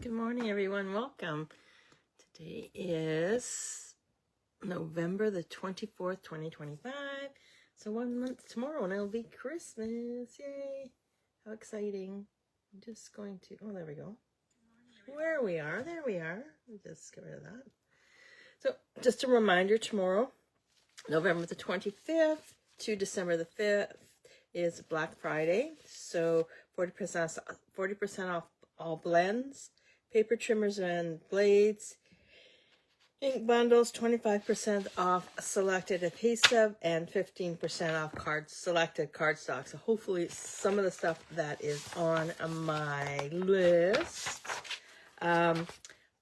Good morning, everyone. Welcome. Today is November the 24th, 2025. So 1 month tomorrow and it'll be Christmas. Yay. How exciting. I'm just going to, oh, there we go. There we are. We'll just get rid of that. So just a reminder, tomorrow, November the 25th to December the 5th is Black Friday. So 40% off all blends, paper trimmers and blades, ink bundles, 25% off selected adhesive, and 15% off selected cardstock. So hopefully some of the stuff that is on my list. And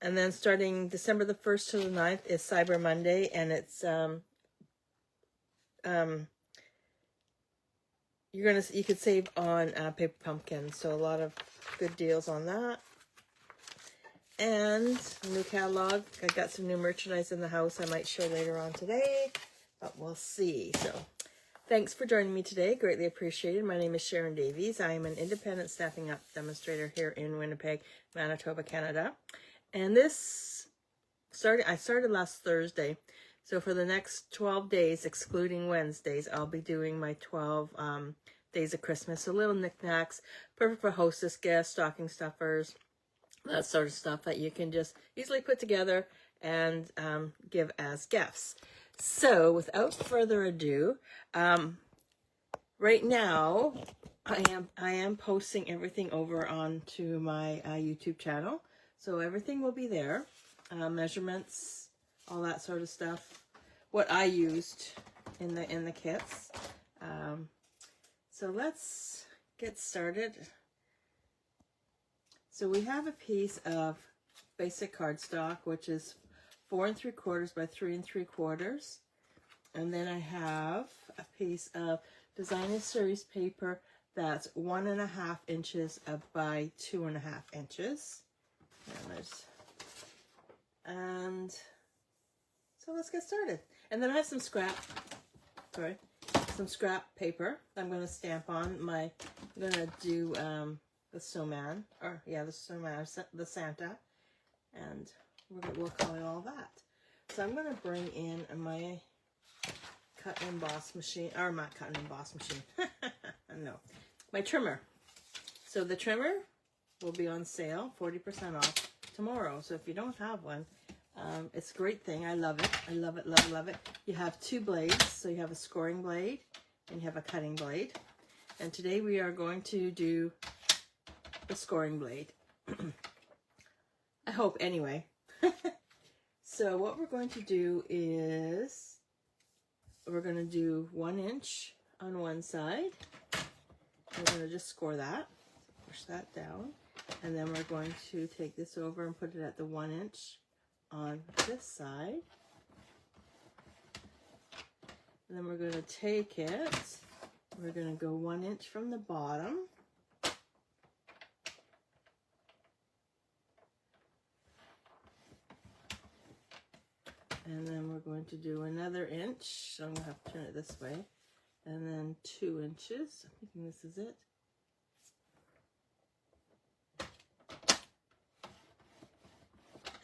then starting December the 1st to the 9th is Cyber Monday, and it's you could save on paper pumpkins, so a lot of good deals on that. And new catalog. I got some new merchandise in the house I might show later on today, but we'll see. So thanks for joining me today. Greatly appreciated. My name is Sharon Davies. I am an independent Stampin' Up demonstrator here in Winnipeg, Manitoba, Canada. And I started last Thursday. So for the next 12 days, excluding Wednesdays, I'll be doing my 12 days of Christmas. So little knickknacks, perfect for hostess guests, stocking stuffers, that sort of stuff that you can just easily put together and give as gifts. So without further ado, right now I am posting everything over onto my YouTube channel. So everything will be there, measurements, all that sort of stuff, what I used in the kits. So let's get started. So we have a piece of basic cardstock, which is 4 3/4 by 3 3/4. And then I have a piece of Designer Series paper that's 1.5 inches by 2.5 inches. And so let's get started. And then I have some scrap paper I'm going to stamp on. I'm going to do the snowman, the Santa, and we'll color all that. So I'm going to bring in my cut and emboss machine, or not cut and emboss machine, no, my trimmer. So the trimmer will be on sale, 40% off tomorrow. So if you don't have one, it's a great thing. I love it. I love it, love it, love it. You have 2 blades. So you have a scoring blade and you have a cutting blade. And today we are going to do the scoring blade. I hope anyway. So what we're going to do is we're going to do 1 inch on one side. We're going to just score that, push that down, and then we're going to take this over and put it at the 1 inch on this side. And then we're going to take it, we're going to go 1 inch from the bottom. And then we're going to do another inch. So I'm going to have to turn it this way. And then 2 inches. I'm thinking this is it.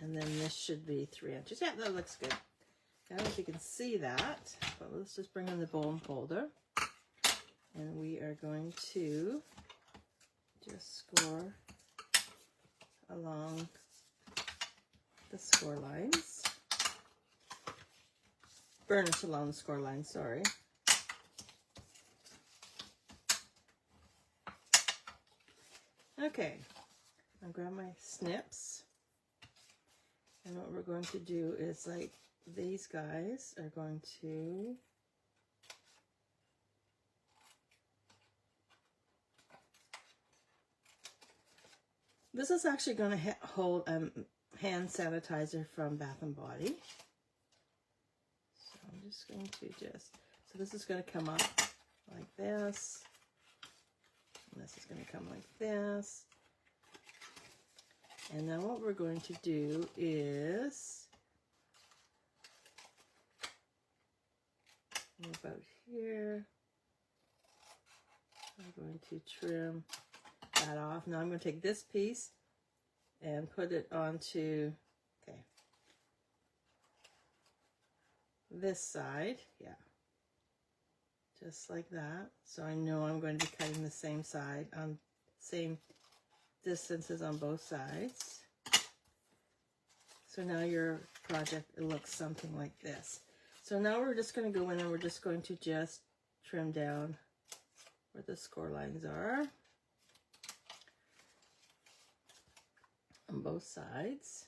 And then this should be 3 inches. Yeah, that looks good. I don't know if you can see that, but let's just bring in the bone folder. And we are going to just score along the score lines. Burnish along the score line, sorry. Okay, I'll grab my snips. And what we're going to do is, like, these guys are going to this is actually going to hold hand sanitizer from Bath and Body. So I'm just going to so this is going to come up like this. And this is going to come like this. And then what we're going to do is about here. I'm going to trim that off. Now I'm going to take this piece and put it onto, okay, this side, yeah, just like that. So I know I'm going to be cutting the same side on same distances on both sides. So now your project, it looks something like this. So now we're just going to go in and we're just going to just trim down where the score lines are on both sides.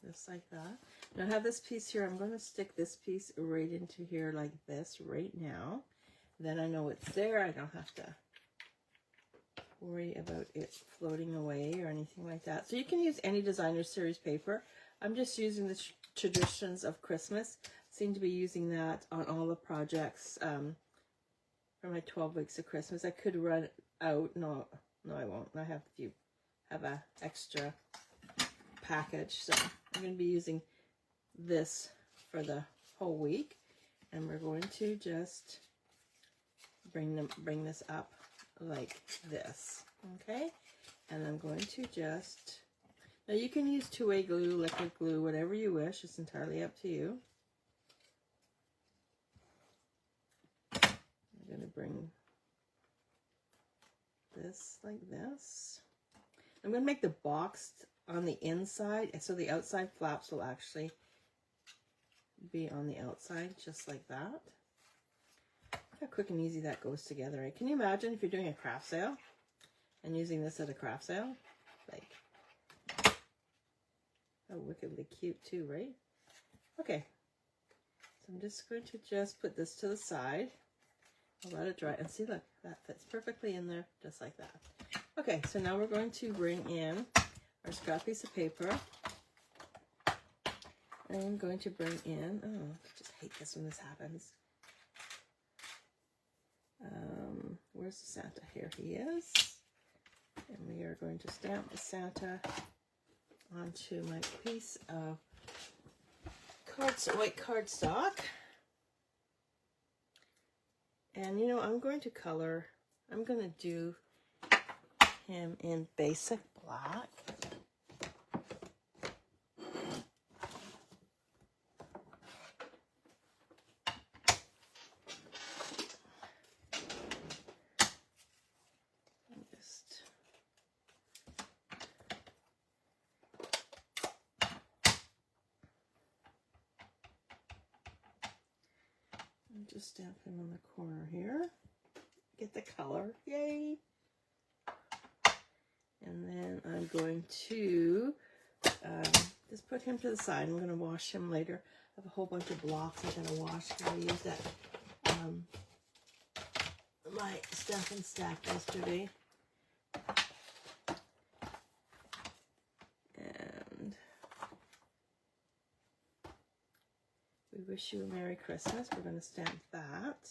Just like that. Now I have this piece here. I'm going to stick this piece right into here like this right now. Then I know it's there. I don't have to worry about it floating away or anything like that. So you can use any designer series paper. I'm just using the Traditions of Christmas. Seem to be using that on all the projects for my 12 weeks of Christmas. I could run out. No, I won't. I have a extra package, so I'm going to be using this for the whole week, and we're going to just bring this up like this, okay? And I'm going to just, now you can use two-way glue, liquid glue, whatever you wish. It's entirely up to you. I'm going to bring this like this. I'm going to make the box on the inside, so the outside flaps will actually be on the outside, just like that. Look how quick and easy that goes together, right? Can you imagine if you're doing a craft sale and using this at a craft sale? Like, how wickedly cute too, right? Okay, so I'm just going to just put this to the side. I'll let it dry, and see, look, that fits perfectly in there, just like that. Okay, so now we're going to bring in our scrap piece of paper. I'm going to bring in, oh, I just hate this when this happens. Where's the Santa? Here he is. And we are going to stamp the Santa onto my piece of white cardstock. And you know, I'm going to do him in basic black. Just stamp him on the corner here. Get the color, yay! And then I'm going to just put him to the side. I'm going to wash him later. I have a whole bunch of blocks I'm going to wash because I used that my Stampin' Stack yesterday. And we wish you a Merry Christmas. We're going to stamp that.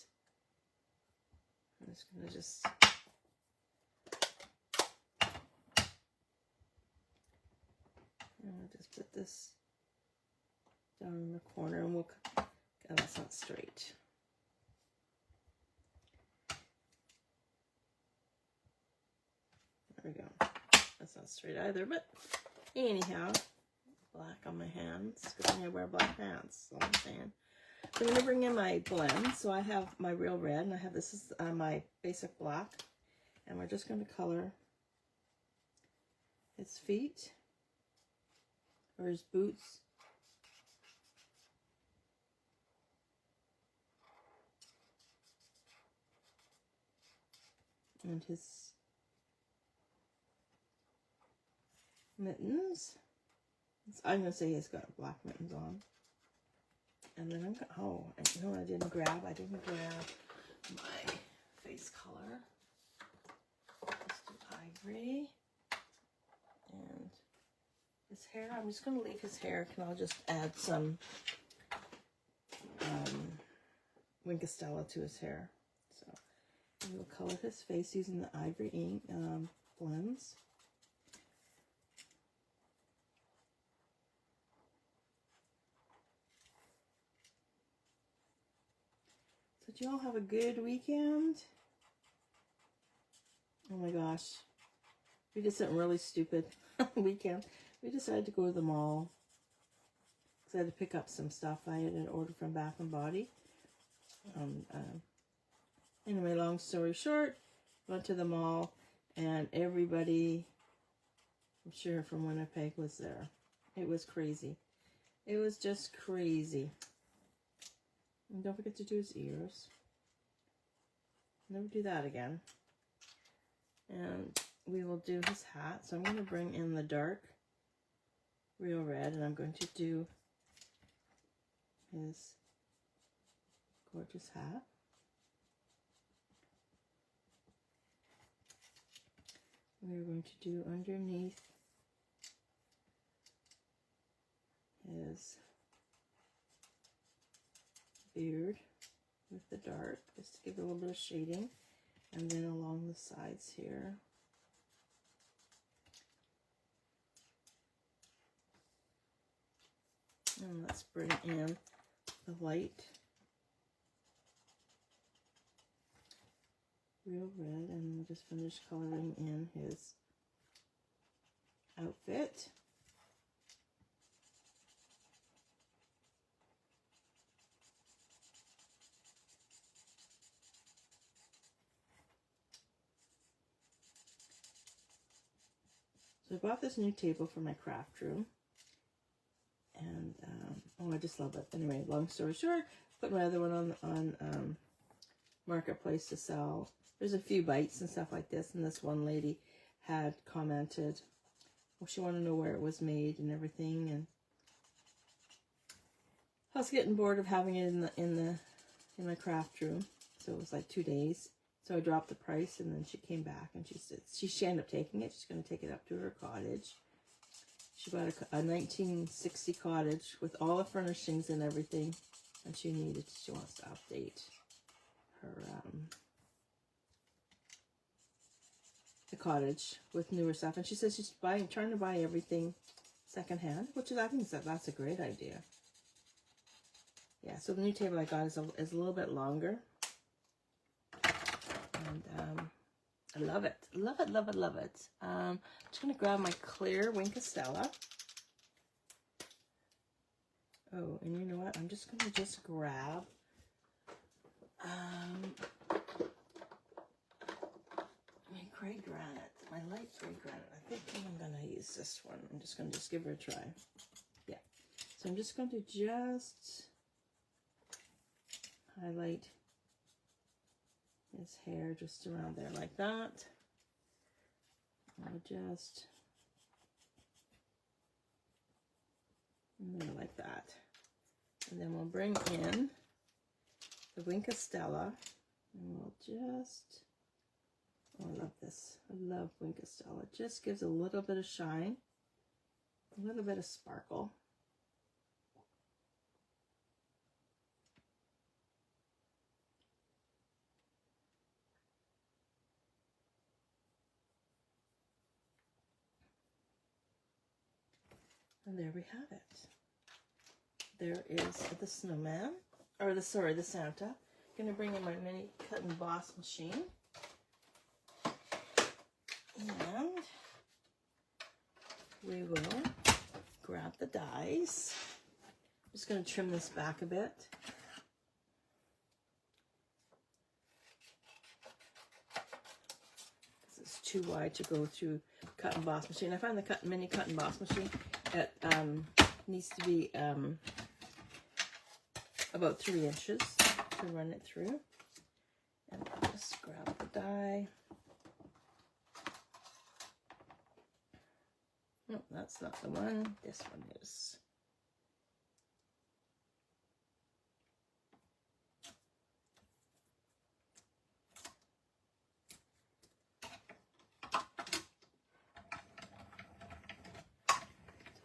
I'm just going to just put this down in the corner, and we'll, oh, that's not straight. There we go. That's not straight either, but anyhow, black on my hands. Good thing I wear black pants, that's all I'm saying. So I'm going to bring in my blend. So I have my real red, and I have this is my basic black, and we're just going to color his feet or his boots. And his mittens. I'm going to say he's got black mittens on. And then I'm going to, oh, you know what I didn't grab? I didn't grab my face color. Let's do ivory. And his hair, I'm just going to leave his hair, and I'll just add some Winkostella to his hair. So we'll color his face using the ivory ink blends. Did you all have a good weekend? Oh my gosh. We did something really stupid weekend. We decided to go to the mall. Because I had to pick up some stuff I had ordered from Bath and Body. Anyway, long story short, went to the mall and everybody, I'm sure from Winnipeg, was there. It was crazy. It was just crazy. And don't forget to do his ears. Never do that again. And we will do his hat. So I'm going to bring in the dark real red, and I'm going to do his gorgeous hat. We're going to do underneath his beard with the dark, just to give it a little bit of shading, and then along the sides here. And let's bring in the light real red, and we'll just finish coloring in his outfit. So I bought this new table for my craft room, and oh, I just love it. Anyway, long story short, put my other one on Marketplace to sell. There's a few bites and stuff like this, and this one lady had commented, well, she wanted to know where it was made and everything, and I was getting bored of having it in my craft room, so it was like 2 days. So I dropped the price, and then she came back and she said she ended up taking it. She's going to take it up to her cottage. She bought a 1960 cottage with all the furnishings and everything, and she wants to update her the cottage with newer stuff. And she says she's trying to buy everything secondhand, which is, I think that's a great idea. Yeah, so the new table I got is a little bit longer. And I love it. Love it, love it, love it. I'm just going to grab my clear Wink Estella. Oh, and you know what? I'm just going to grab my gray granite, my light gray granite. I think I'm going to use this one. I'm just going to give her a try. Yeah. So I'm just going to highlight his hair just around there like that. I'll just like that. And then we'll bring in the Wink Estella, and we'll just, oh, I love this. I love Wink Estella. It just gives a little bit of shine, a little bit of sparkle. And there we have it. There is the snowman, or the Santa. I'm going to bring in my mini cut and emboss machine. And we will grab the dies. I'm just going to trim this back a bit. This is too wide to go through cut and emboss machine. I find the mini cut and emboss machine that needs to be about 3 inches to run it through. And I'll just grab the die. No, that's not the one. This one is.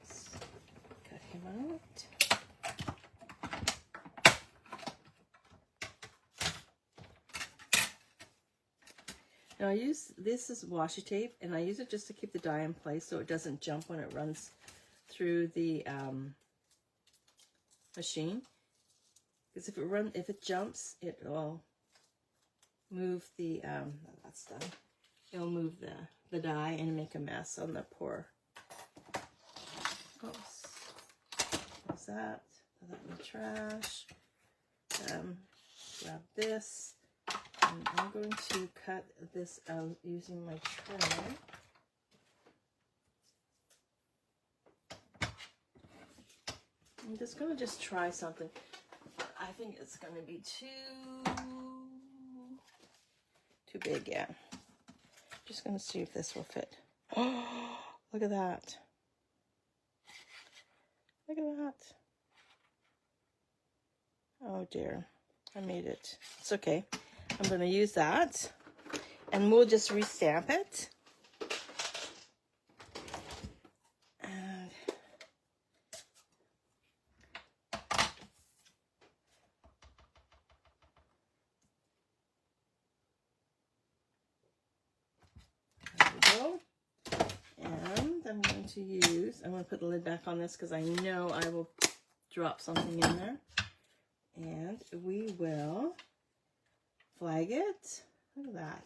Just cut him out. Now I use, this is washi tape, and I use it just to keep the die in place so it doesn't jump when it runs through the machine. because if it jumps, it will move the that's done. It'll move the die and make a mess on the poor. Oops. What's that? Put that in the trash. Grab this. And I'm going to cut this out using my trimmer. I'm just going to try something. I think it's going to be too big, yeah. Just going to see if this will fit. Oh, look at that. Look at that. Oh dear, I made it. It's okay. I'm going to use that, and we'll just restamp it. And there we go. And I'm going to put the lid back on this because I know I will drop something in there. And we will flag it. Look at that.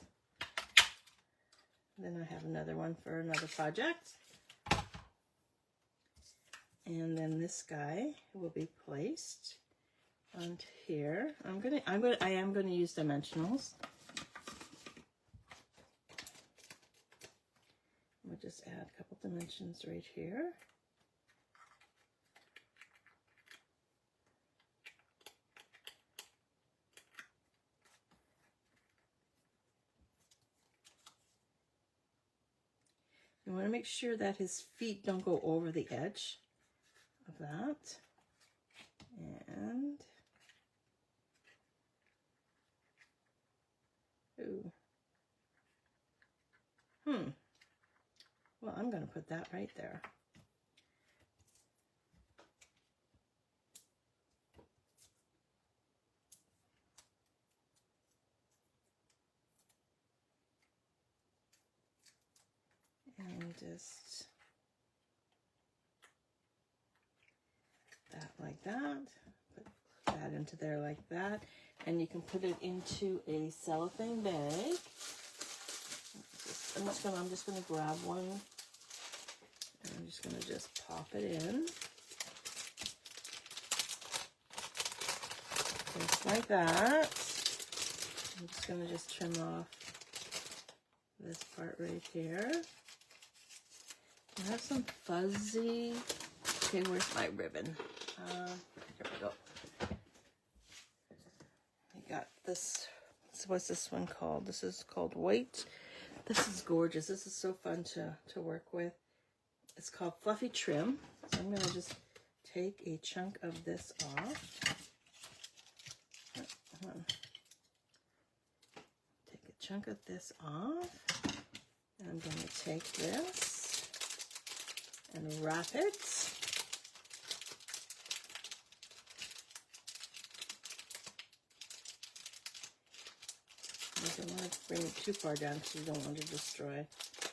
Then I have another one for another project. And then this guy will be placed on here. I am gonna use dimensionals. We'll just add a couple dimensions right here. You want to make sure that his feet don't go over the edge of that. And ooh. Well, I'm going to put that right there. And just that like that. Put that into there like that. And you can put it into a cellophane bag. I'm just gonna grab one. And I'm just gonna pop it in. Just like that. I'm just gonna trim off this part right here. I have some fuzzy. Okay, where's my ribbon? Here we go. I got this. What's this one called? This is called White. This is gorgeous. This is so fun to work with. It's called Fluffy Trim. So I'm gonna just take a chunk of this off. Take a chunk of this off. And I'm gonna take this and wrap it. You don't want to bring it too far down because you don't want to destroy.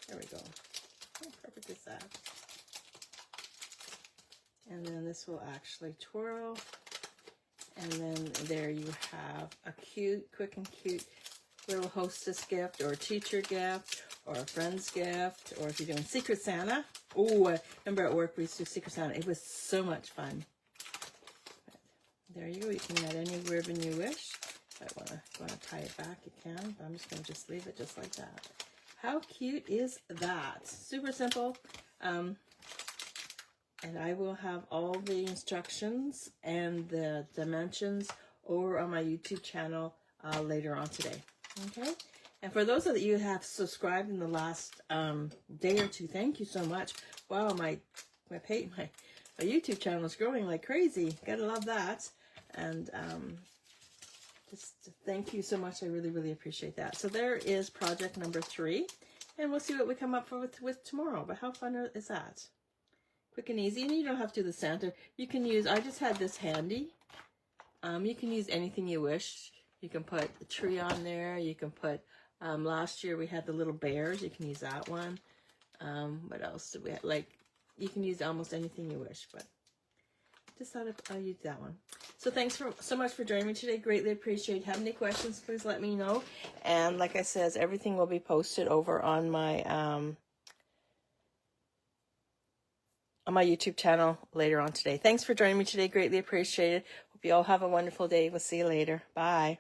There we go. How perfect is that? And then this will actually twirl. And then there you have a cute, quick and cute little hostess gift or a teacher gift or a friend's gift, or if you're doing Secret Santa. Oh, I remember at work we used to do Secret Santa. It was so much fun. But there you go. You can add any ribbon you wish. If I want to tie it back, you can. But I'm just going to leave it just like that. How cute is that? Super simple. And I will have all the instructions and the dimensions over on my YouTube channel later on today. Okay? And for those of you who have subscribed in the last day or two, thank you so much. Wow, my YouTube channel is growing like crazy. Gotta love that. And just thank you so much. I really, really appreciate that. So there is project number 3. And we'll see what we come up with tomorrow. But how fun is that? Quick and easy. And you don't have to do the Santa. You can use, I just had this handy. You can use anything you wish. You can put a tree on there. You can put, last year we had the little bears. You can use that one. What else did we have? Like, you can use almost anything you wish. But decided I'll use that one. So thanks so much for joining me today. Greatly appreciate. Have any questions, please let me know. And like I said, everything will be posted over on my YouTube channel later on today. Thanks for joining me today. Greatly appreciated. Hope you all have a wonderful day. We'll see you later. Bye.